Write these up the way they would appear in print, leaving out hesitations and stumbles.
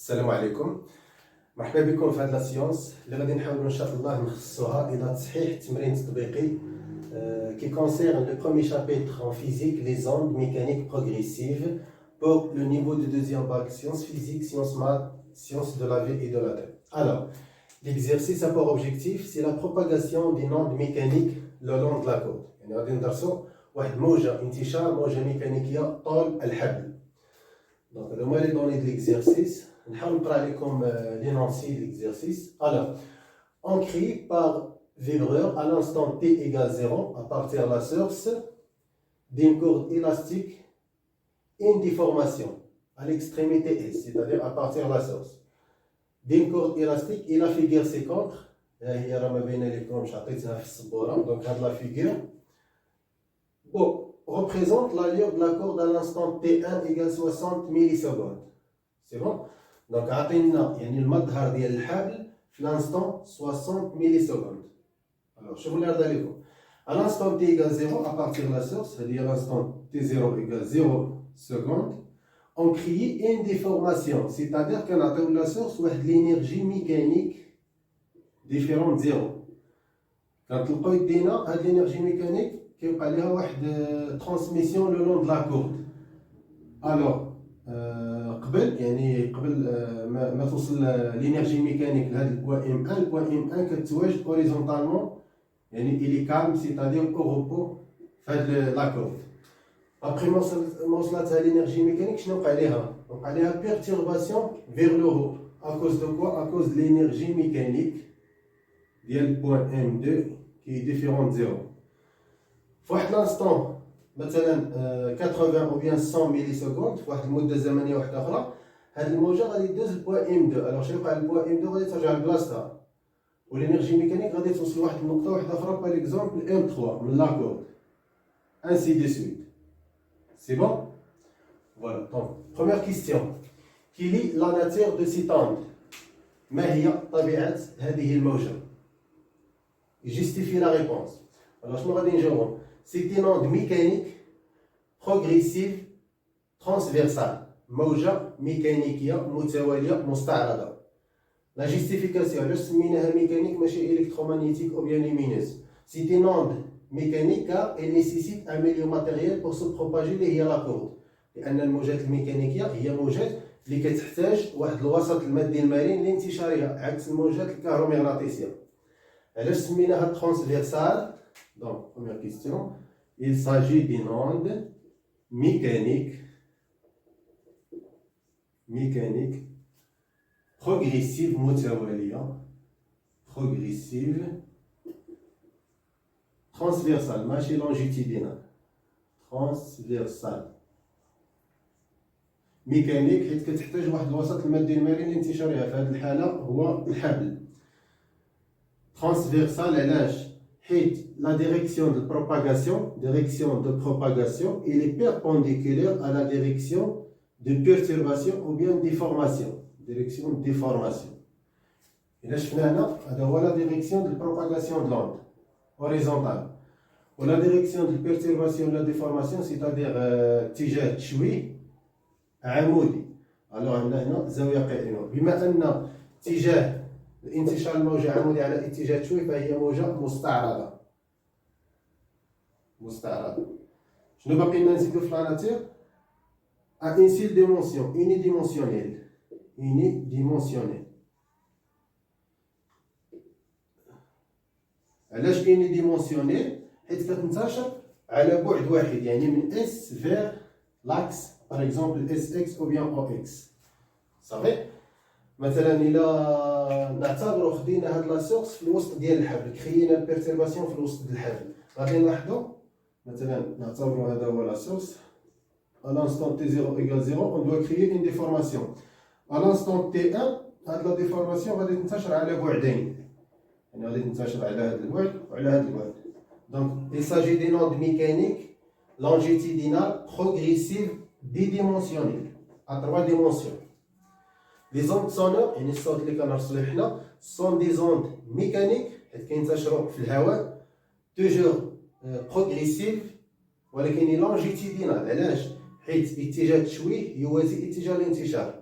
السلام عليكم. مرحبا بكم في هذه لا سيونس اللي غادي نحاولوا ان شاء الله نخصصوها الى تصحيح التمرين التطبيقي qui concerne le premier chapitre en physique, les ondes mécaniques progressives pour le niveau de deuxième bac sciences physiques, sciences maths, sciences de la vie et de la terre. Alors, l'exercice a pour objectif, c'est la propagation d'une onde mécanique le long de la corde. يعني غادي ندرسوا واحد موجة انتشار موجة ميكانيكية طول الحبل. Donc, هذا هما لي دوني de l'exercice. نحاول نقرا لكم l'énoncé de l'exercice. Alors, on crie par vibreur à l'instant t égale 0 à partir de la source d'une corde élastique une déformation à l'extrémité S, c'est-à-dire à partir de la source d'une corde élastique et la figure 50 هي راه ما باينه لكم مش عطيتها في السبوره. دونك هاد لا فيغور représente l'allure de la corde à l'instant t1 égale 60 millisecondes. C'est bon? Donc عطينا يعني المظهر ديال الحبل في l'instant 60 millisecondes. Alors شوفوا اللي راه لكم à l'instant t égale 0 à partir de la source, c'est-à-dire l'instant t0 égale 0 secondes, on crée une déformation, c'est-à-dire qu'on a de la source ou l'énergie mécanique différente de 0. Quand on a l'énergie mécanique, il y a une transmission le long de la corde. Alors, قبل ما توصل l'énergie mécanique لهذا البوان M1, le point M1 كتواجد horizontalement, il est calme, c'est-à-dire au repos في la corde. Après ما وصلتها l'énergie mécanique, شنو وقع ليها؟ وقع ليها perturbation vers le haut. À cause de quoi? À cause de l'énergie mécanique ديال le point M2 qui est différent de 0. في واحد l'instant مثلا 80 ou bien 100 مليسكوند في واحد المده زمنيه واحده اخرى هاد الموجه غادي دوز البوان ام 2. الوغ شنو وقع البوان ام 2 غادي ترجع لبلاصتها والانرجي ميكانيك غادي توصل لواحد النقطه واحده اخرى باغ اكزومبل ام 3 من لاكورد ainsi de suite. C'est bon? Voilà. Donc première question, quelle est la nature de cette onde? ما هي طبيعه هذه الموجه؟ justifie la réponse. Alors شنو غادي نجاوبو؟ C'est une onde mécanique progressive transversale. موجة ميكانيكية متوالية مستعرضة. La justification علاش سميناها ميكانيك ماشي électromagnétique ou bien lumineuse. C'est une onde mécanique car elle nécessite un milieu matériel pour se propager اللي هي la corde. لأن الموجات الميكانيكية هي موجات اللي كتحتاج واحد الوسط المادي المرن لانتشارها عكس الموجات الكهرومغناطيسية. علاش سميناها transversale؟ Donc, première question, il s'agit d'une onde mécanique progressive متوالية progressive transversale ماشي longitudinale transversale mécanique حيت كتحتاج واحد الوسط المادي المرن لانتشارها. في هذه الحالة هو الحبل. transversale علاش؟ حيت la direction de propagation elle est perpendiculaire à la direction de perturbation ou bien déformation. Direction de déformation. إلا شفنا هنا هذا هو la direction de propagation de l'onde horizontale. و la direction de perturbation de la déformation c'est-à-dire اتجاه تشويه عمودي. alors عندنا هنا زاوية قائمة. بما أن اتجاه الانتشار الموجة عمودي على اتجاه تشويه فهي موجة مستعرضة. شنو باقي لنا نزيدو في لا ناتير؟ ان سيل ديمونسيون unidimensionnel. علاش unidimensionnel؟ حيت كتنتشر على بعد واحد يعني من اس vers l'axe par exemple SX ou bien OX. صافي؟ مثلا الى نعتبروا خدينا هاد لا سورس في الوسط ديال الحبل كريينا البيرتيرباسيون في الوسط ديال الحبل غادي نلاحظوا مثلا نعتبروا هذا هو لا سورس à l'instant t0 égale 0 on doit créer une déformation à l'instant t1 هاد لا ديفورماسيون غادي تنتشر على بعدين يعني غادي تنتشر على هاد البعد وعلى هاد البعد. donc il s'agit d'une onde mécanique longitudinale progressive bidimensionnelle à 3 dimensions. Les ondes sonores يعني الصوت اللي كنرسلو حنا sont des ondes mécaniques حيت كينتشروا في الهواء toujours progressive ولكن longitudinale. علاش؟ حيت اتجاه التشويه يوازي اتجاه الانتشار.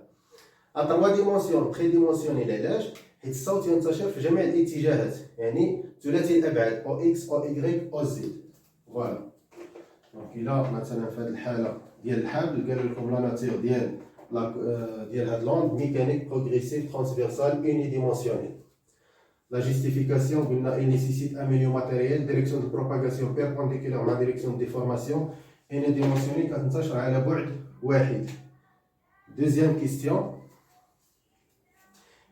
à 3 dimensions tridimensionnelles علاش حيت الصوت ينتشر في جميع الاتجاهات يعني ثلاثي الابعاد او اكس او واي او زد فوالا دونك الى مثلا في هذه الحاله ديال الحبل قال لكم لا ناتير ديال هاد لوند ميكانيك بروغريسيف ترانسفيرسال اونيديمونسيونيل لا جيستيفيكاسيون قلنا il nécessite un milieu matériel direction de propagation perpendiculaire مع direction de déformation اونيديمونسيونيل كتنتشر على بعد واحد. Deuxième question.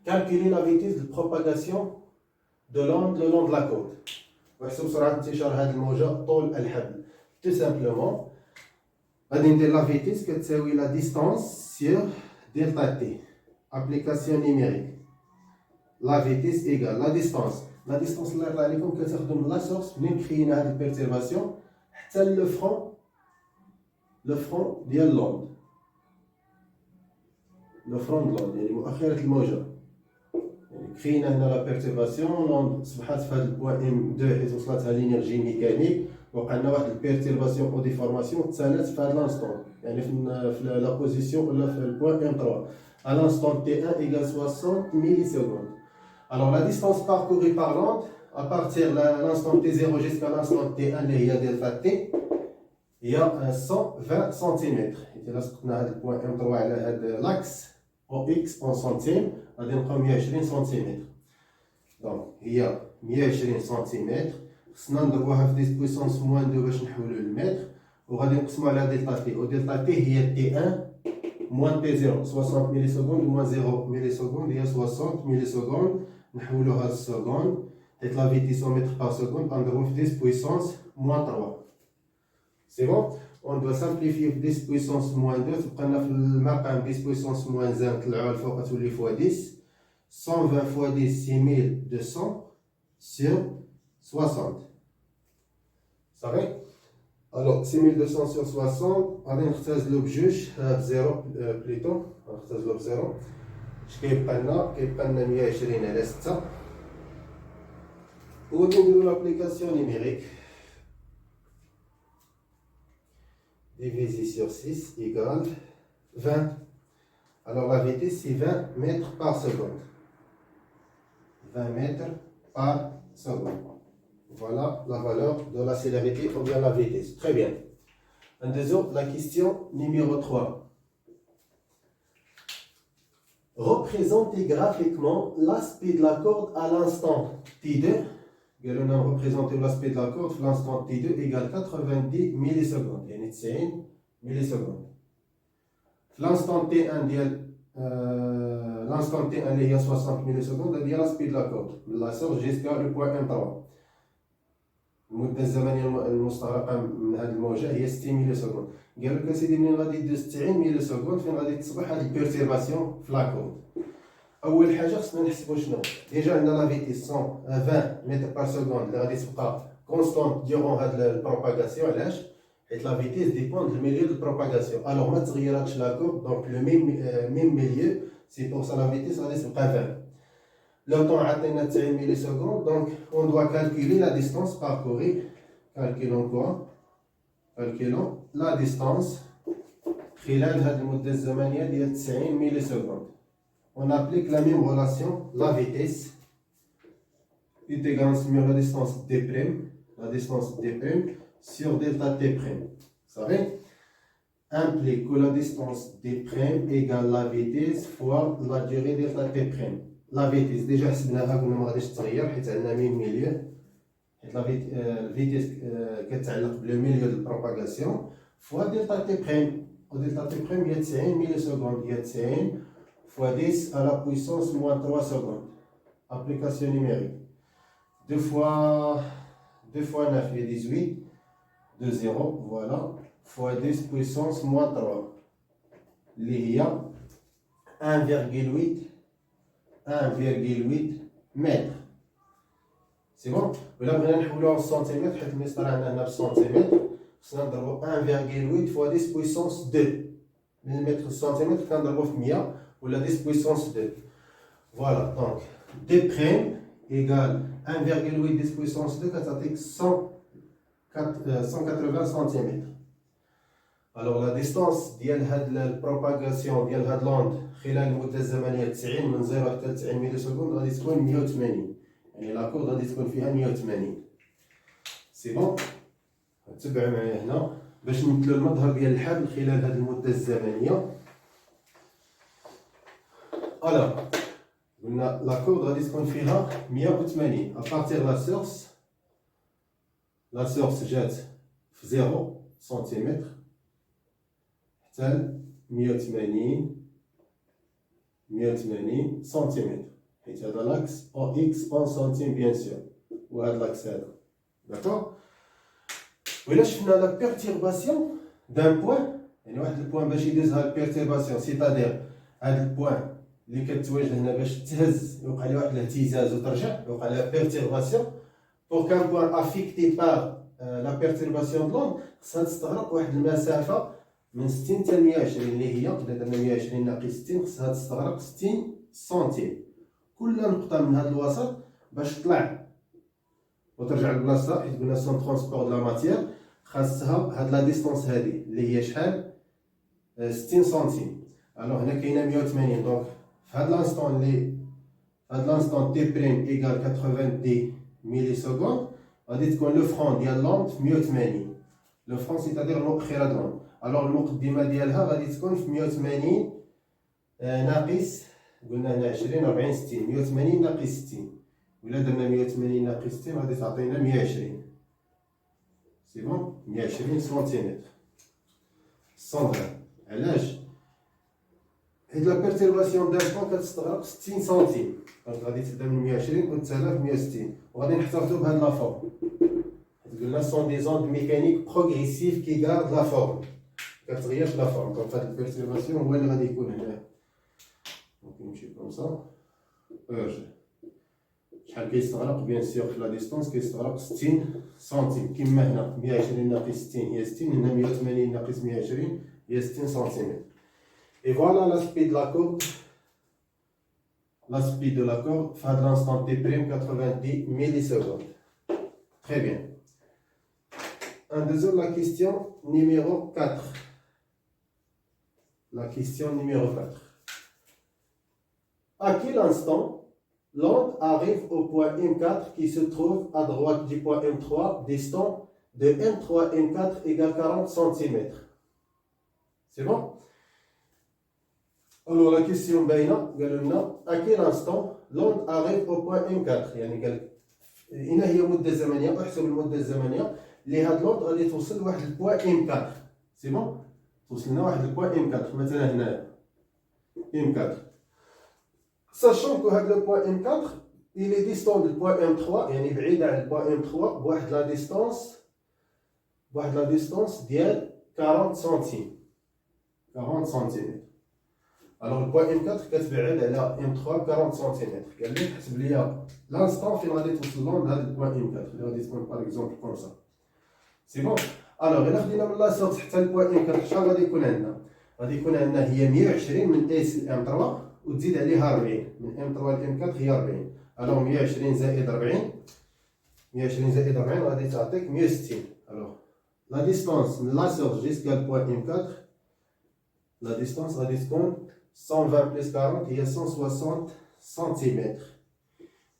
Calculer la vitesse de propagation de l'onde le long de la corde. وحسب سرعة انتشار هذا الموجة طول الحبل. Tout simplement, غادي ندير la vitesse كتساوي la distance sur delta t. Application numérique. La vitesse égale la distance. La distance اللي راه عليكم كتاخذوا من لا سورس منين كرينا هذه البيرتيرفاسيون حتى لو فرون ديال لوند. لو فرون لوند يعني مؤخرة الموجة. يعني كرينا هنا لا بيرتيرفاسيون لوند أصبحت في هذا البوان ام 2 حيت وصلتها لينيرجي ميكانيك وقع لنا واحد البيرتيرفاسيون او ديفورماسيون تسالات في هذا لانستون يعني في لا بوزيسيون ولا في البوان ام 3 à l'instant t1 égale 60 millisecondes. Alors la distance parcourue par l'onde à partir de l'instant t0 jusqu'à l'instant t1 اللي هي delta t هي 120 cm. إذا لصقنا هذا البوان ام 3 على هذا لاكس او اكس اون سنتيم غادي نلقاو 120 سنتيمتر. دونك هي 120 سنتيمتر خصنا نضربوها في 10 بويسونس موان 2 باش نحولو للمتر وغادي نقسمو على دلتا تي ودلتا تي هي تي 1 موان تي 0 60 ملي سكوند موان 0 ملي سكوند هي 60 ملي سكوند نحولوها للسكوند حيت لا فيتيس متر بار سكوند غنضربو في 10 بويسونس موان 3 سي بون. On doit simplifier 10 puissance moins 2 تبقى لنا في المقام 10 puissance moins 1 طلعوها الفوق تولي فوا 10 120 fois 10 6200 sur 60 صافي. الوغ 6200 sur 60 غادي نختزلو بجوج بزيرو بليتو غنختزلو بزيرو اش كيبقى لنا 120 على 6 وغادي نديرو لابليكاسيون نيميريك divisé sur 6 égale 20. Alors la vitesse c'est 20 mètres par seconde. 20 mètres par seconde. Voilà la valeur de la célérité ou bien la vitesse. Très bien. La question numéro 3. Représentez graphiquement l'aspect de la corde à l'instant T2. قالوا لنا نريبريزونتيو لاسبي دو لا كورد في لانستون تي 2 ايكال 90 ملي سكوند يعني 90 ملي سكوند. في لانستون تي 1 ديال لانستون تي 1 اللي هي 60 ملي سكوند هذه هي لاسبي دو لا كورد من لا سورس جيسكا لو بوان ام 3. المده الزمنيه المستغرقه من هذه الموجه هي 60 ملي سكوند. قال لك اسيدي منين غادي دوز 90 ملي سكوند فين غادي تصبح هذه البيرتيرفاسيون في لا كورد. اول حاجه خصنا نحسبوا شنو ديجا عندنا لا فيتيس 120 متر بار سكوند اللي غادي تبقى كونستونت ديورون هاد البروباغاسيون. علاش؟ حيت لا فيتيس ديبون دو ميليو دو البروباغاسيون الوغ ما تغيراتش لا كورد دونك لو ميم ميليو سي بور سا لا فيتيس غادي تبقى 20. لو طون عطينا 90 ملي سكوند دونك اون دوا كالكولي لا ديستانس باركوري. كالكولون كوا كالكولون لا ديستانس خلال هاد المده الزمنيه ديال 90 ملي سكوند. On applique la même relation, la vitesse, U égale la distance d', sur delta t'. Vous savez, implique que la distance d' égale la vitesse fois la durée delta t'. La vitesse, déjà, c'est un peu comme le milieu. La vitesse est le milieu de propagation fois delta t'. Delta t' il y a 90 millisecondes, il y a 90 fois 10 à la puissance moins 3 secondes. Application numérique. 2 fois 9 est 18. 2 0, voilà. Fois 10 puissance moins 3. Il y a 1,8 mètres. C'est bon? Là, on va en centimètres. On va en centimètres. On va 1,8 fois 10 puissance 2. Millimètres centimètres, on va 100. Ou la 10 puissance 2. Voilà, donc d' égale 1,8 10 puissance 2, ça fait 180 cm. Alors la distance ديال هاد البروباغاسيون ديال هاد لوند خلال المده الزمنيه 90 من 0 حتى 90 ملي سكوند غادي تكون 180 يعني لاكورد غادي تكون فيها 180 سي بون تبع معايا هنا باش نمثلوا المظهر ديال الحبل خلال هاد المده الزمنيه الوغ قلنا لاكورد غادي تكون فيها 180 ابارتيغ لا سورس جات في 0 سنتيمتر حتى 180 سنتيمتر حيت هذا لاكس او اكس اون سنتيم بيان سور وهذا لاكس هذا داكوغ وإلا شفنا لا بيرتيرباسيون دان بوين يعني واحد البوين باش يدوزها البيرتيرباسيون سيتادير هاد البوين اللي كتواجد هنا باش تهز يوقع ليه واحد الاهتزاز وترجع يوقع لها بيرتيرباسيون بور كان بوين افيكتي بار لا بيرتيرباسيون دلون خصها تستغرق واحد المسافه من 60 حتى 120 اللي هي إلا درنا 120 ناقص 60 خصها تستغرق 60 سنتيم كل نقطه من هذا الوسط باش تطلع وترجع لبلاصتها حيت قلنا سون ترونسبور د لا ماتيير خاصها هاد لا ديستونس هادي اللي هي شحال 60 سنتيم الوغ هنا كاينه 180 دونك في هاد لانستون اللي هاد لانستون تي بريم ايكال 90 ملي سكوند غادي تكون لو فرون ديال لوند في 180 لو فرون سيتادير المؤخره د لوند الوغ المقدمه ديالها غادي تكون في 180 ناقص قلنا هنا 20 40 60 180 ناقص 60 ولا درنا 180 ناقص 60 غادي تعطينا 120 سي بون 120 سنتيمتر سنتر علاش حيت لا بيرتيرباسيون دان بوان كتستغرق 60 سنتيم دونك غادي تبدا من 120 وتسالى في 160 وغادي نحتفظوا بهاد لا فورم حيت قلنا سون دي زوند ميكانيك بروغريسيف كي غارد لا فورم كتغيرش لا فورم دونك هاد البيرتيرباسيون هو اللي غادي يكون هنا ممكن نمشي كوم سا شحال كيستغرق بيان سور في لا ديستونس كيستغرق 60 سنتيم كيما هنا 120 ناقص 60 هي 60 هنا 180 ناقص 120 هي 60 سنتيمتر اي فوالا لا سبيد لا كورد لا سبيد دو لا كورد في هاد لانستون تي بريم 90 ملي سكوند تري بيان ندوزو لا كيستيون نيميرو 4 la question numéro 4 à quel instant l'onde arrive au point M4 qui se trouve à droite du point M3 distant de M3 M4 égale 40 cm. C'est bon? Alors la question باينة قالوا لنا à quel instant l'onde arrive au point M4 يعني قال هنا هي مدة زمنية احسب المدة الزمنية اللي هاد لوند غادي توصل لواحد البوان M4 سي بون؟ توصلنا واحد البوان M4 مثلا هنا M4 sachant que هاد لو بوان M4 il est distant du point M3 يعني بعيد على البوان M3 بواحد لا ديستونس ديال 40 سنتيم 40 سنتيمتر الوغ البوان M4 كتبعد على M3 40 سنتيمتر قال لي حسب ليا لانستون فين غادي توصل لهم لهاد البوان M4 اللي غادي تكون باغ اكزومبل كوم سا سي بون الوغ الا خدينا من لا سورس حتى البوان M4 شحال غادي يكون عندنا غادي يكون عندنا هي 120 من اس ل M3 وتزيد عليها 40 من M3 ل M4 هي 40 الوغ 120 زائد 40 غادي تعطيك 160 الوغ لا ديستونس من لا سورس جيسكا البوان M4 لا ديستونس غادي تكون 120 بلس 40 هي 160 سنتيمتر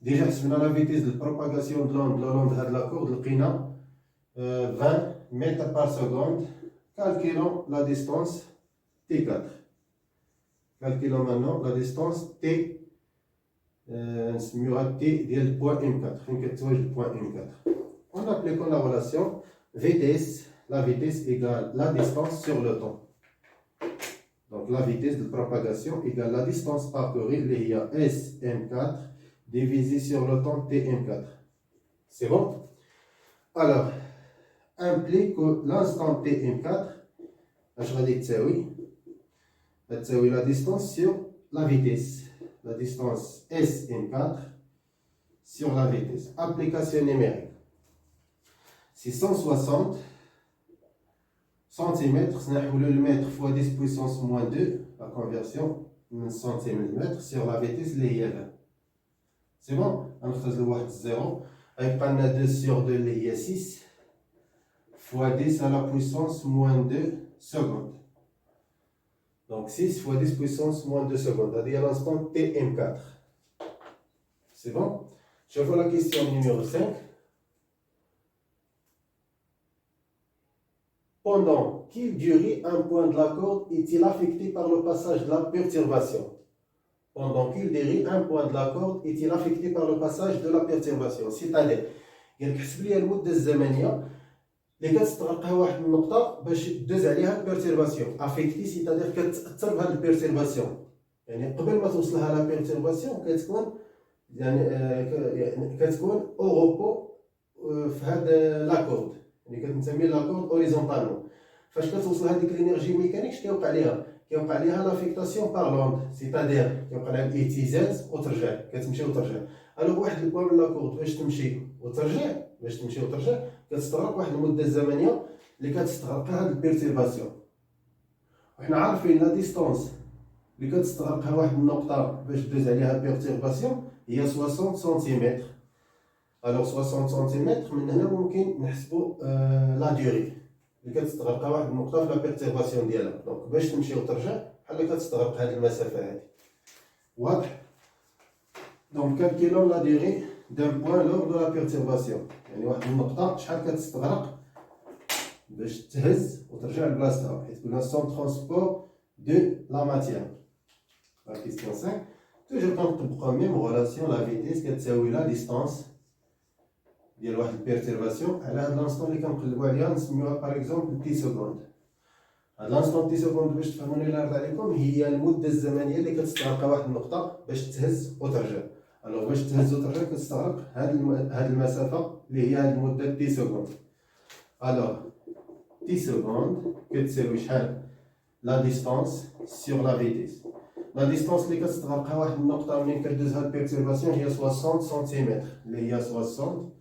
ديجا حسبنا لا فيتيس دو بروباغاسيون دو لونغ هاد لا كورد لقينا 20 متر بار سكوند calculons la distance T4 calculons maintenant la distance T نسميوها T ديال البوان M4 فين كتواجد البوان M4 en appliquant la relation la vitesse égale la distance sur le temps donc la vitesse de propagation égale la distance parcourue اللي هي SM4 divisé sur le temps TM4 c'est bon alors implique que l'instant TM4 اش غادي تساوي la distance sur la vitesse la distance SM4 sur la vitesse application numérique 660 cm نحولوا المتر fois 10 puissance moins 2 la conversion من centime للمتر sur la vitesse اللي هي 20 c'est bon غنختزلوا واحد الزيرو غيبقى لنا 2 sur 2 اللي هي 6 fois 10 à la puissance moins 2 secondes. Donc 6 fois 10 puissance moins 2 secondes. C'est-à-dire l'instant Tm4. C'est bon? Je vois la question numéro 5. Pendant quelle durée un point de la corde est-il affecté par le passage de la perturbation? Pendant quelle durée un point de la corde est-il affecté par le passage de la perturbation? C'est-à-dire, il كتحسب لي المدة الزمنية اللي كتستغرقها واحد النقطة باش دوز عليها البيرتيرباسيون. افيكتي سيتادير كتأثر بهاد البيرتيرباسيون. يعني قبل ما توصلها لا بيرتيرباسيون كتكون او روبو في هاد لاكورد. يعني كتسمي لاكورد اوريزونتالمون. فاش كتوصل هذيك الانرجي ميكانيك اش كيوقع ليها؟ كيوقع ليها لافيكتاسيون بار لوند، سيتادير كيوقع لها الاهتزاز وترجع، كتمشي وترجع. الوغ واحد البوان من لاكورد باش تمشي وترجع كتستغرق واحد المده الزمنيه اللي كتستغرقها هاد البيرتيرباسيون. وحنا عارفين لا ديستونس اللي كتستغرقها واحد النقطه باش دوز عليها بيرتيرباسيون هي 60 سنتيمتر. الوغ 60 سنتيمتر من هنا ممكن نحسبوا لا ديوري اللي كتستغرقها واحد النقطه في لا بيرتيرباسيون ديالها. دونك باش تمشي وترجع بحال كتستغرق هاد المسافه هادي. واضح؟ دونك كالكيلون لا ديوري دان بوان لور دو لا بيرتيرباسيون. يعني واحد النقطه شحال كتستغرق باش تهز وترجع لبلاصتها، حيت قلنا سون ترونسبور دو لا ماتيير. لا كيستيون 5 توجور كنطبقو ميم غولاسيون لا فيتيس كتساوي لا ديستونس ديال واحد البيرتيرباسيون على هاد لانستون اللي كنقلبو عليها نسميوها باغ اكزومبل تي سكوند. هاد لانستون تي سكوند باش تفهموني الله يرضي عليكم هي المده الزمنيه اللي كتستغرقها واحد النقطه باش تهز وترجع. الوغ باش تهز وترجع كتستغرق هاد المسافه اللي هي هاد المده تي سكوند. الوغ تي سكوند كتساوي شحال؟ لا ديستونس سور لا فيتيس. لا ديستونس اللي كتستغرقها واحد النقطه منين كدوز هاد البيرتيرباسيون هي 60 سنتيمتر اللي هي 60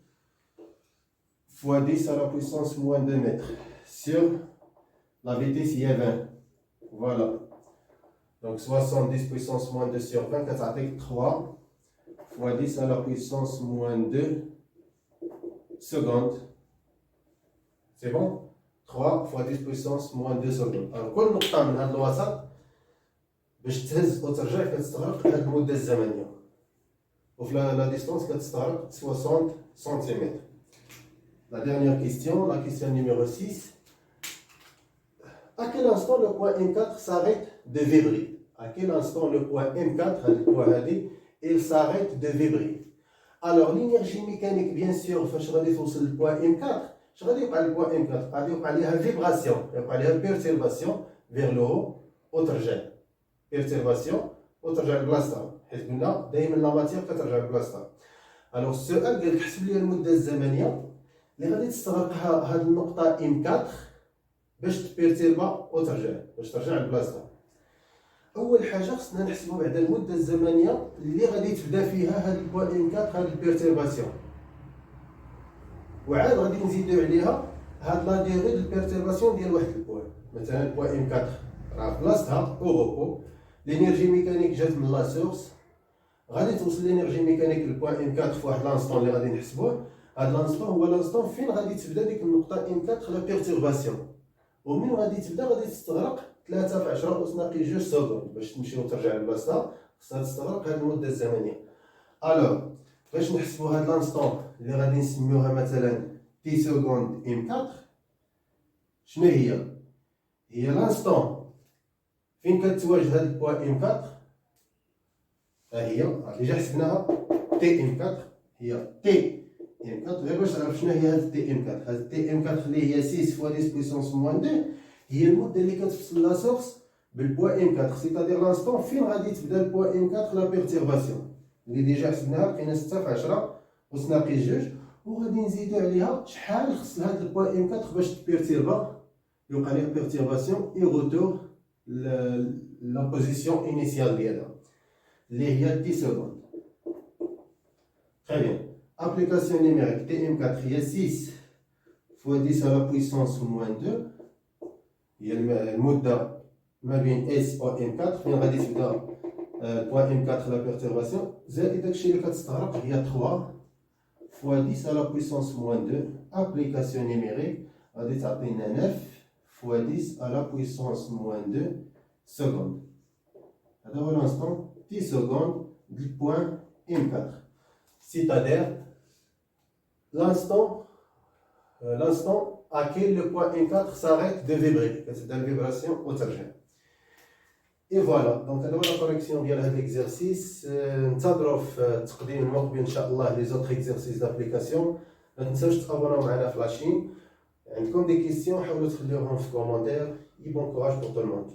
fois 10 à la puissance moins 2 mètres sur la vitesse il y a 20. Voilà. Donc 70 puissance moins 2 sur 20, 3 fois 10 à la puissance moins 2 secondes. C'est bon? 3 fois 10 puissance moins 2 secondes. Alors كل نقطة من هاد الوسط باش تهز وترجع كتستغرق هاد المدة الزمنية. وفي لا ديستونس كتستغرق 60 سنتيمتر. La dernière question, la question numéro 6. À quel instant le point M4 s'arrête de vibrer? À quel instant le point M4, le point HD, il s'arrête de vibrer? Alors l'énergie mécanique, bien sûr, فاش غادي توصل للبوان M4, اش غادي يوقع للبوان M4؟ غادي يوقع ليها فيبراسيون، يوقع ليها بيرتيرباسيون فيغ لو هو وترجع. بيرتيرباسيون وترجع لبلاصتها، حيت قلنا دائما لا ماتيير كترجع لبلاصتها. الوغ السؤال قال لك حسب لي المده الزمنيه اللي غادي تستغرقها هاد النقطة M4 باش تبيرتيربا وترجع، باش ترجع لبلاصتها. أول حاجة خصنا نحسبو بعدا المدة الزمنية اللي غادي تبدا فيها هاد البوان M4 هاد البيرتيرباسيون. وعاد غادي نزيدو عليها هاد لا ديغي دو البيرتيرباسيون ديال واحد البوان. مثلا البوان M4 راه في بلاصتها أو روبو، لينيرجي ميكانيك جات من لا سورس، غادي توصل لينيرجي ميكانيك للبوان M4 في واحد لانستون اللي غادي نحسبوه. هاد لانستون هو لانستون فين غادي تبدا ديك النقطة M4 لا بيرتيرباسيون، ومن غادي تبدا غادي تستغرق 3 في 10 أس ناقص 2 سكوند باش تمشي وترجع لبلاصتها، خصها تستغرق هاد المدة الزمنية. ألوغ باش نحسبو هاد لانستون اللي غادي نسميوها مثلا تي سكوند M4 شنو هي؟ هي لانستون فين كتواجد هاد البوان M4. ها هي ديجا حسبناها تي M4 هي تي M4. غير باش تعرف شنو هي هاد تي M4. هاد تي M4 اللي هي 6 فوا 10 بويسونس موان 2 هي المدة اللي كتفصل لا سورس بالبوان M4. سيتادير لانستون فين غادي تبدا البوان M4 لا بيرتيرباسيون اللي ديجا حسبناها لقينا 6 في 10 أس ناقص 2، وغادي نزيدو عليها شحال خص هاد البوان M4 باش تبيرتيربا يوقع ليه بيرتيرباسيون اي روتور لا بوزيسيون انيسيال ديالها اللي هي 10 سكوند. Très bien. Application numérique TM4 هي 6 fois 10 à la puissance moins 2 هي المدة ما بين S و M4 فين غادي تبدا البوان M4 لا بيرتيرباسيون زائد داكشي اللي كتستغرق هي 3 fois 10 à la puissance moins 2. Application numérique غادي تعطينا 9 fois 10 à la puissance moins 2 secondes. Alors, l'instant 10 secondes du point M4. C'est-à-dire l'instant à quel le point M4 s'arrête de vibrer. C'est une vibration au terrain. Et voilà, donc alors la correction de l'exercice. ننتظروا في التقديم المقبل ان شاء الله les autres exercices d'application. ما تنساوش تابوناو معنا في لاشين. عندكم دي كيستيون حاولوا تخليوهم في كومونتير. Et bon courage pour tout le monde.